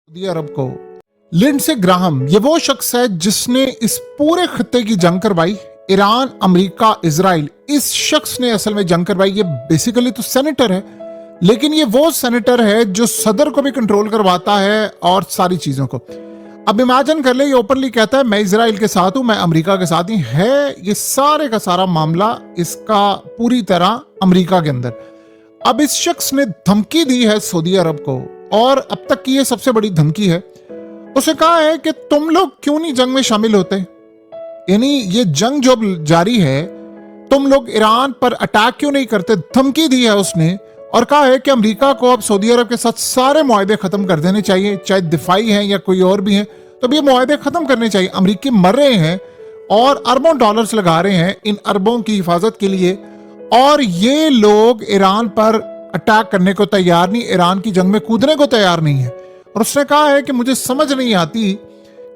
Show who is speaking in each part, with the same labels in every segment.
Speaker 1: Saudi अरब को। Lindsey Graham ये वो शख्स है जिसने इस पूरे खत्ते की जंग करवाई, ईरान, अमेरिका, इजराइल। इस शख्स ने असल में जंग करवाई। ये बेसिकली तो सेनेटर है, लेकिन ये वो सेनेटर है जो सदर को भी कंट्रोल करवाता है और सारी चीजों को। अब इमेजिन कर ले, ये ओपनली कहता है मैं इजराइल के साथ हूं, मैं अमेरिका के साथ ही है। ये सारे का सारा मामला इसका पूरी तरह अमेरिका के अंदर। अब इस शख्स ने धमकी दी है सऊदी अरब को, और अब तक की ये सबसे बड़ी धमकी है। उसे कहा है कि तुम लोग क्यों नहीं जंग में शामिल होते, यानी ये जंग जो जारी है, तुम लोग ईरान पर अटैक क्यों नहीं करते। धमकी दी है उसने, और कहा है कि अमेरिका को अब सऊदी अरब के साथ सारे मुआहदे खत्म कर देने चाहिए, चाहे दिफाई हैं या कोई और भी हैं, तो ये मुआहदे खत्म करने चाहिए। अमेरिकी मर रहे हैं और अरबों डॉलर्स लगा रहे हैं इन अरबों की हिफाजत के लिए, और ये लोग ईरान पर अटैक करने को तैयार नहीं, ईरान की जंग में कूदने को तैयार नहीं है। और उसने कहा है कि मुझे समझ नहीं आती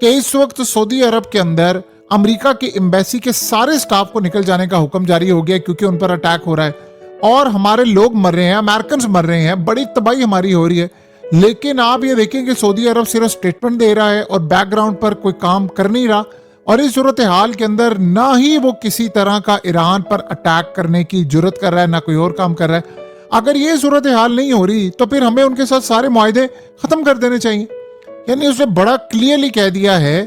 Speaker 1: कि इस वक्त सऊदी अरब के अंदर अमेरिका की एम्बेसी के सारे स्टाफ को निकल जाने का हुक्म जारी हो गया क्योंकि उन पर अटैक हो रहा है और हमारे लोग मर रहे हैं, अमेरिकन मर रहे हैं, बड़ी तबाही हमारी हो रही है। लेकिन आप ये देखें कि सऊदी अरब सिर्फ स्टेटमेंट दे रहा है और बैकग्राउंड पर कोई काम कर नहीं रहा, और इस सूरत हाल के अंदर ना ही वो किसी तरह का ईरान पर अटैक करने की जुर्रत कर रहा है, ना कोई और काम कर रहा है। अगर ये सूरत हाल नहीं हो रही तो फिर हमें उनके साथ सारे मुआहदे खत्म कर देने चाहिए। यानी उसने बड़ा क्लियरली कह दिया है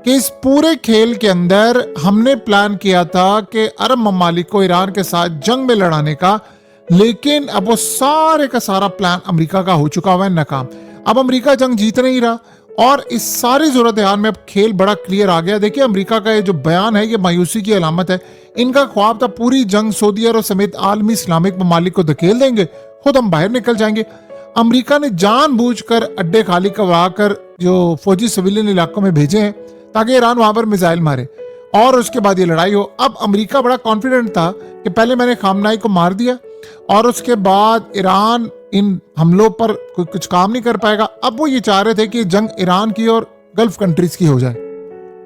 Speaker 1: कि इस पूरे खेल के अंदर हमने प्लान किया था कि अरब ममालिक को ईरान के साथ जंग में लड़ाने का, लेकिन अब वो सारे का सारा प्लान अमेरिका का हो चुका हुआ है नाकाम। अब अमेरिका जंग जीत नहीं रहा, और इस सारी सूरत हाल में अब खेल बड़ा क्लियर आ गया। देखिए अमेरिका का ये जो बयान है ये मायूसी की अलामत है। इनका ख्वाब था पूरी जंग सऊदी अरब समेत आलमी इस्लामिक ममालिक को धकेल देंगे, खुद हम बाहर निकल जाएंगे। अमेरिका ने जानबूझकर अड्डे खाली करवाकर जो फौजी सिविलियन इलाकों में भेजे हैं ताकि ईरान वहां पर मिसाइल मारे और उसके बाद ये लड़ाई हो। अब अमेरिका बड़ा कॉन्फिडेंट था कि पहले मैंने खामनाई को मार दिया और उसके बाद ईरान इन हमलों पर कुछ काम नहीं कर पाएगा। अब वो ये चाह रहे थे कि जंग ईरान की और गल्फ कंट्रीज की हो जाए।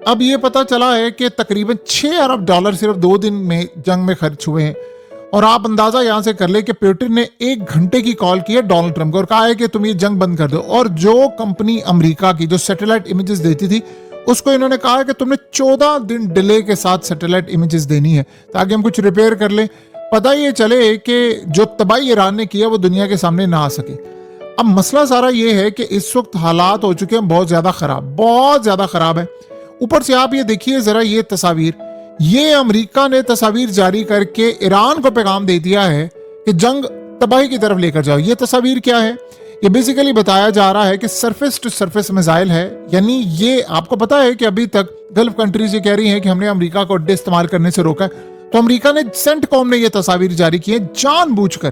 Speaker 1: अब ये पता चला है कि तकरीबन 6 अरब डॉलर सिर्फ 2 दिन में जंग में खर्च हुए हैं, और आप अंदाजा यहां से कर ले कि पुतिन ने 1 घंटे की कॉल की है डोनाल्ड ट्रंप को और कहा है कि तुम ये जंग बंद कर दो। और जो कंपनी अमेरिका की जो सैटेलाइट इमेजेस देती थी उसको इन्होंने कहा है कि तुमने 14 दिन डिले के साथ सैटेलाइट इमेजेस देनी है ताकि हम कुछ रिपेयर कर लें, पता ये चले कि जो तबाही ईरान ने किया वो दुनिया के सामने ना आ सके। अब मसला सारा ये है कि इस वक्त हालात हो चुके हैं बहुत ज्यादा खराब है। ऊपर से आप ये देखिए जरा ये तस्वीर, ये अमेरिका ने तस्वीर जारी करके ईरान को पैगाम दे दिया है कि जंग तबाही की तरफ लेकर जाओ। ये तस्वीर क्या है, ये बेसिकली बताया जा रहा है कि सरफेस टू सरफेस मिसाइल है। यानी ये आपको पता है कि अभी तक गल्फ कंट्रीज ये कह रही हैं कि हमने अमेरिका को अड्डे इस्तेमाल करने से रोका है, तो अमेरिका ने सेंटकॉम ने ये तस्वीर जारी की है जानबूझकर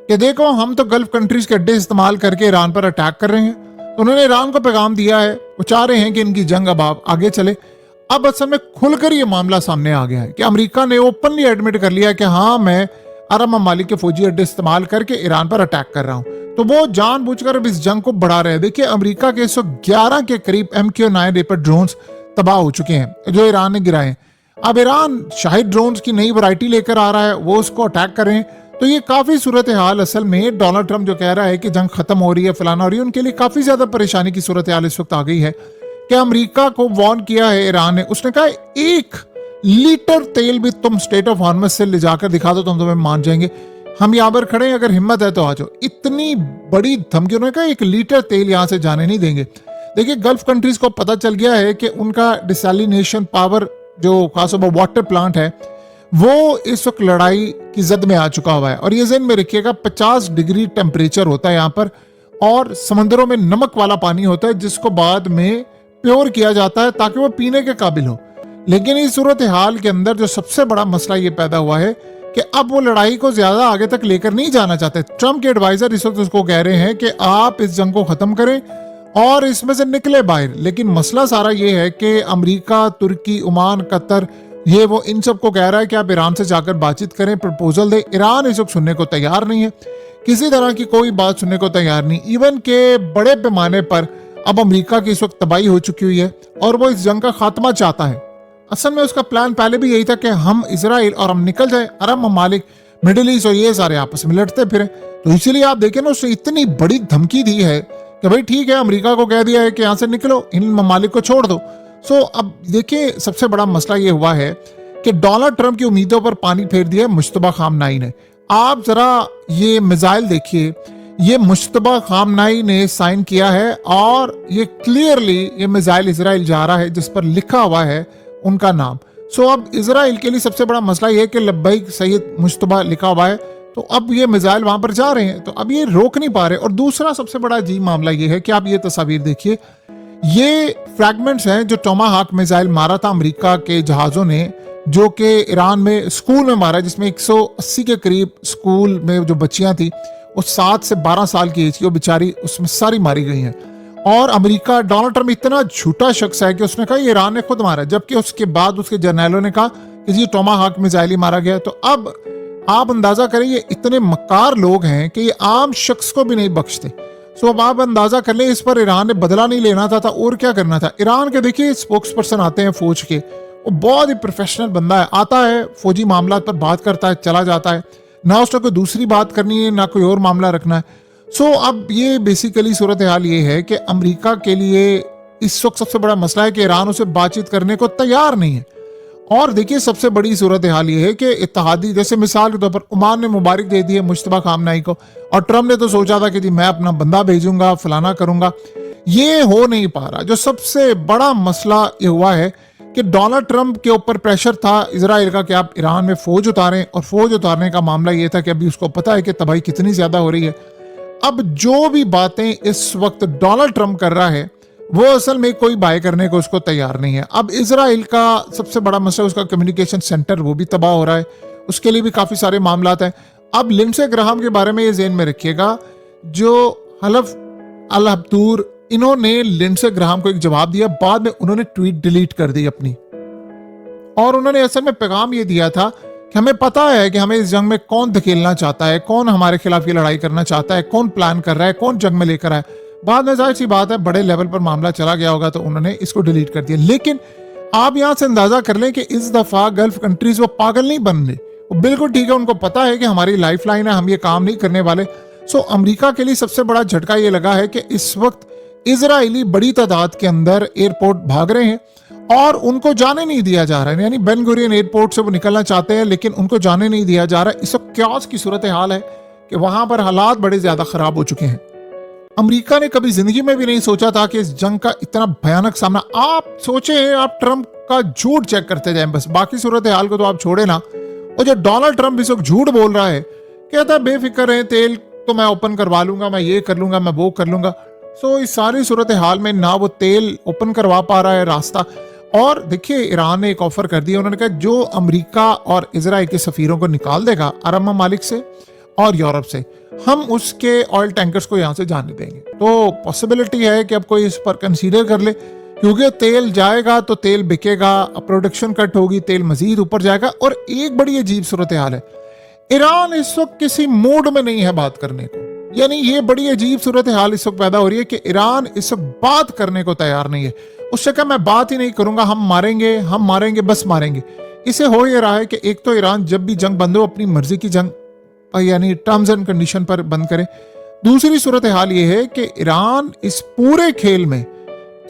Speaker 1: कि देखो हम तो गल्फ कंट्रीज के अड्डे इस्तेमाल करके ईरान पर अटैक कर रहे हैं। तो उन्होंने ईरान को पैगाम दिया है, वो चाह रहे हैं कि इनकी जंग अब आगे चले। अब असल में खुलकर ये मामला सामने आ गया है कि अमेरिका ने ओपनली एडमिट कर लिया कि हाँ मैं अरब ममालिक के फौजी अड्डे इस्तेमाल करके ईरान पर अटैक कर रहा हूं। तो वो जानबूझकर अब इस जंग को बढ़ा रहे हैं। देखिए अमेरिका के 111 के करीब MQ-9 रेपर ड्रोन्स तबाह हो चुके हैं जो ईरान ने गिराए हैं। अब ईरान शाहिद ड्रोन्स की नई वैरायटी लेकर आ रहा है, वो उसको अटैक कर रहे हैं। तो ये काफी सूरत हाल असल में डोनाल्ड ट्रंप जो कह रहा है कि जंग खत्म हो रही है, फलाना हो रही है, उनके लिए काफी ज्यादा परेशानी की सूरत हाल इस वक्त आ गई है कि अमेरिका को वार्न किया है ईरान ने। उसने कहा 1 लीटर तेल भी तुम स्टेट ऑफ हॉर्मस से ले जाकर दिखा दो, तुम तुम्हें मान जाएंगे, हम यहाँ पर खड़े हैं, अगर हिम्मत है तो आ जाओ। इतनी बड़ी धमकी, उन्होंने कहा 1 लीटर तेल यहाँ से जाने नहीं देंगे। देखिए गल्फ कंट्रीज को पता चल गया है कि उनका डिसैलिनेशन पावर जो खास वाटर प्लांट है वो इस वक्त लड़ाई की जद में आ चुका हुआ है। और ये ज़हन में रखिएगा 50 डिग्री टेम्परेचर होता है यहाँ पर, और समंदरों में नमक वाला पानी होता है जिसको बाद में प्योर किया जाता है ताकि वो पीने के काबिल हो। लेकिन इस सूरत हाल के अंदर जो सबसे बड़ा मसला ये पैदा हुआ है कि अब वो लड़ाई को ज्यादा आगे तक लेकर नहीं जाना चाहते। ट्रंप के एडवाइजर इस वक्त उसको कह रहे हैं कि आप इस जंग को खत्म करें और इसमें से निकले बाहर। लेकिन मसला सारा ये है कि अमेरिका, तुर्की, ओमान, कतर, ये वो इन सब को कह रहा है कि आप ईरान से जाकर बातचीत करें, प्रपोजल दे। ईरान इस वक्त सुनने को तैयार नहीं है, किसी तरह की कोई बात सुनने को तैयार नहीं। इवन के बड़े पैमाने पर अब अमेरिका की इस वक्त तबाही हो चुकी हुई है और वो इस जंग का खात्मा चाहता है। असल में उसका प्लान पहले भी यही था कि हम इजराइल और हम निकल जाए, अरब ममालिक, मिडिल ईस्ट और ये सारे आपस में लड़ते फिरे। तो इसीलिए आप देखें ना, उसने इतनी बड़ी धमकी दी है कि भाई ठीक है, अमेरिका को कह दिया है कि यहाँ से निकलो, इन ममालिक को छोड़ दो। अब देखिए सबसे बड़ा मसला ये हुआ है कि डोनाल्ड ट्रंप की उम्मीदों पर पानी फेर दिया है मुश्तबा खामनाई ने। आप जरा ये मिसाइल देखिए, ये मुश्तबा खामनाई ने साइन किया है और ये क्लियरली ये मिसाइल इजराइल जा रहा है जिस पर लिखा हुआ है उनका नाम। अब इजराइल के लिए सबसे बड़ा मसला ये है कि लब्बैक सैयद मुश्तबा लिखा हुआ है, तो अब ये मिसाइल वहां पर जा रहे हैं, तो अब ये रोक नहीं पा रहे। और दूसरा सबसे बड़ा अजीब मामला ये है कि आप ये तस्वीर देखिए, ये फ्रैगमेंट्स हैं जो टोमाहाक मिसाइल मारा था अमेरिका के जहाजों ने, जो कि ईरान में स्कूल में मारा, जिसमें 180 के करीब स्कूल में जो बच्चियां थी वो 7 से 12 साल की एज की, वो बेचारी उसमें सारी मारी गई हैं। और अमेरिका, डोनाल्ड ट्रंप इतना झूठा शख्स है कि उसने कहा ये ईरान ने खुद मारा, जबकि उसके बाद उसके जर्नैलों ने कहा कि ये टोमाहाक मिसाइल ही मारा गया। तो अब आप अंदाजा करें, ये इतने मक्कार लोग हैं कि ये आम शख्स को भी नहीं बख्शते। अब आप अंदाजा कर लें, इस पर ईरान ने बदला नहीं लेना था और क्या करना था। ईरान के देखिए स्पोक्स पर्सन आते हैं फौज के, वो बहुत ही प्रोफेशनल बंदा है, आता है फौजी मामला पर बात करता है, चला जाता है, ना उसने कोई दूसरी बात करनी है ना कोई और मामला रखना है। अब ये बेसिकली सूरत हाल ये है कि अमेरिका के लिए इस वक्त सबसे बड़ा मसला है कि ईरान उसे बातचीत करने को तैयार नहीं है। और देखिए सबसे बड़ी सूरत हाल ये है कि इत्तेहादी, जैसे मिसाल के तौर पर ओमान ने मुबारक दे दी है मुश्तबा खामनाई को, और ट्रंप ने तो सोचा था कि जी मैं अपना बंदा भेजूंगा, फलाना करूंगा, ये हो नहीं पा रहा। जो सबसे बड़ा मसला ये हुआ है कि डोनाल्ड ट्रंप के ऊपर प्रेशर था इजराइल का कि आप ईरान में फौज उतारें, और फौज उतारने का मामला ये था कि अभी उसको पता है कि तबाही कितनी ज्यादा हो रही है। अब जो भी बातें इस वक्त डोनाल्ड ट्रंप कर रहा है वो असल में कोई बाय करने को उसको तैयार नहीं है। अब इजराइल का सबसे बड़ा मसला उसका कम्युनिकेशन सेंटर, वो भी तबाह हो रहा है, उसके लिए भी काफी सारे मामलात हैं। अब लिंडसे ग्राहम के बारे में ये ज़हन में रखिएगा, जो हलफ अल हब्तूर, इन्होंने लिंडसे ग्राहम को एक जवाब दिया, बाद में उन्होंने ट्वीट डिलीट कर दी अपनी, और उन्होंने असल में पैगाम ये दिया था कि हमें पता है कि हमें इस जंग में कौन धकेलना चाहता है, कौन हमारे खिलाफ ये लड़ाई करना चाहता है, कौन प्लान कर रहा है, कौन जंग में लेकर आए। बाद में जाहिर सी बात है बड़े लेवल पर मामला चला गया होगा तो उन्होंने इसको डिलीट कर दिया। लेकिन आप यहां से अंदाजा कर लें कि इस दफा गल्फ कंट्रीज वो पागल नहीं बन रहे, वो बिल्कुल ठीक है, उनको पता है कि हमारी लाइफ लाइन है, हम ये काम नहीं करने वाले। अमेरिका के लिए सबसे बड़ा झटका ये लगा है कि इस वक्त इजरायली बड़ी तादाद के अंदर एयरपोर्ट भाग रहे हैं और उनको जाने नहीं दिया जा रहा है। यानी बेन गुरियन एयरपोर्ट से वो निकलना चाहते हैं लेकिन उनको जाने नहीं दिया जा रहा है। इस वक्त क्यास की सूरत हाल है कि वहां पर हालात बड़े ज्यादा खराब हो चुके हैं। अमेरिका ने कभी जिंदगी में भी नहीं सोचा था कि इस जंग का इतना भयानक सामना। आप सोचे, आप ट्रंप का झूठ चेक करते जाएं बस, बाकी सूरत हाल को तो आप छोड़े ना। और जो डोनाल्ड ट्रंप इस वक्त झूठ बोल रहा है, कहता है बेफिक्र है, तेल तो मैं ओपन करवा लूंगा, मैं ये कर लूंगा, मैं वो कर लूंगा। इस सारी सूरत हाल में ना वो तेल ओपन करवा पा रहा है रास्ता। और देखिए ईरान ने एक ऑफर कर दिया, उन्होंने कहा जो अमेरिका और इजराइल के सफीरों को निकाल देगा अरब ममालिक से और यूरोप से, हम उसके ऑयल टैंकर्स को यहां से जाने देंगे। तो पॉसिबिलिटी है कि अब कोई इस पर कंसीडर कर ले, क्योंकि तेल जाएगा तो तेल बिकेगा, प्रोडक्शन कट होगी, तेल मजीद ऊपर जाएगा। और एक बड़ी अजीब सूरत हाल है, ईरान इस वक्त किसी मूड में नहीं है बात करने को। यानी ये बड़ी अजीब सूरत हाल इस वक्त पैदा हो रही है कि ईरान इस वक्त बात करने को तैयार नहीं है। उससे कहा मैं बात ही नहीं करूंगा, हम मारेंगे, बस मारेंगे। इसे हो ये रहा है कि एक तो ईरान जब भी जंग बंद हो अपनी मर्जी की जंग, यानी टर्म्स एंड कंडीशन पर बंद करे। दूसरी सूरत हाल ये है कि ईरान इस पूरे खेल में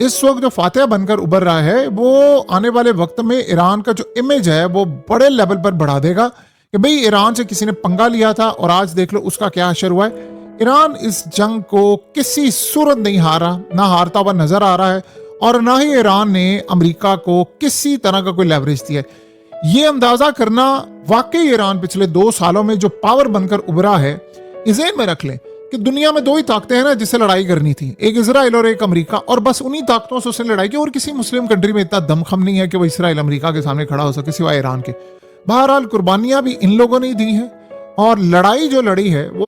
Speaker 1: इस वक्त जो फातिहा बनकर उभर रहा है, वो आने वाले वक्त में ईरान का जो इमेज है वो बड़े लेवल पर बढ़ा देगा कि भाई ईरान से किसी ने पंगा लिया था और आज देख लो उसका क्या असर हुआ है। ईरान इस जंग को किसी सूरत नहीं हारा, ना हारता हुआ नजर आ रहा है, और ना ही ईरान ने अमेरिका को किसी तरह का कोई लेवरेज दिया है। ये अंदाजा करना, वाकई ईरान पिछले 2 सालों में जो पावर बनकर उभरा है, इसे में रख लें कि दुनिया में 2 ही ताकतें हैं ना जिससे लड़ाई करनी थी, एक इजराइल और एक अमेरिका, और बस उन्हीं ताकतों से उसने लड़ाई की। और किसी मुस्लिम कंट्री में इतना दमखम नहीं है कि वो इजराइल अमेरिका के सामने खड़ा हो सके सिवाय ईरान के। बहरहाल कुर्बानियां भी इन लोगों ने दी हैं, और लड़ाई जो लड़ी है वो